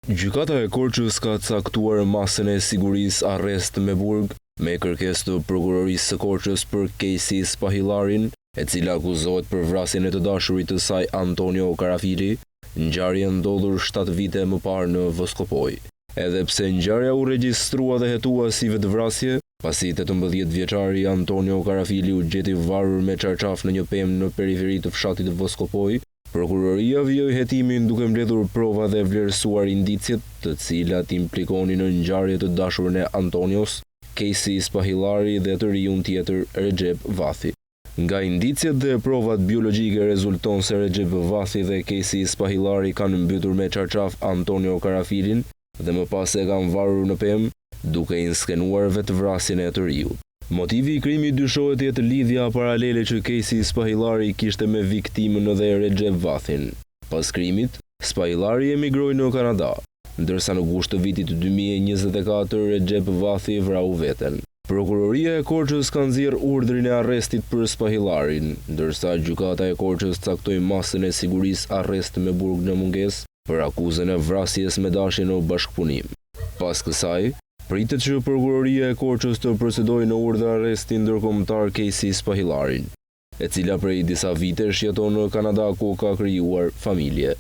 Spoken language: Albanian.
Gjykata e Korçës ka caktuar masën e sigurisë arrest me burg me kërkesë të prokurorisë së Korçës për Casey Spahillarin, e cila akuzohet për vrasjen e të dashurit të saj Antonio Karafili, ngjarje ndodhur 7 vite më parë në Voskopoj. Edhe pse ngjarja u regjistrua dhe hetua si vetvrasje, pasi 18-vjeçari Antonio Karafili u gjeti varur me çarçaf në një pemë në periferi të fshatit Voskopoj, prokuroria vijoi hetimin duke mbledhur prova dhe vlerësuar indicjet të cilat implikonin në ngjarje të dashurin e Antonios, Casey Spahillari dhe të riun tjetër Recep Vathi. Nga indicjet dhe provat biologjike rezulton se Recep Vathi dhe Casey Spahillari kanë mbytur me çarçaf Antonio Karafilin dhe më pas e kanë varur në pemë, duke i skenuar vetvrasjen e të riut. Motivi i krimit dyshohet të jetë lidhja paralele që Casey Spahillari kishte me viktimën dhe Recep Vathin. Pas krimit, Spahillari emigroi në Kanada, ndërsa në gusht të vitit 2024 Recep Vathi vrau veten. Prokuroria e Korçës ka nxjerr urdhrin e arrestit për Spahillarin, ndërsa gjykata e Korçës caktoi masën e sigurisë arrest me burg në mungesë për akuzën e vrasjes me dashje në bashkëpunim. Pas kësaj, pritet që prokuroria e Korçës të procedojë në urdhër arresti ndërkombëtar Casey Spahillarin, e cila prej disa vitesh jeton në Kanada ku ka krijuar familje.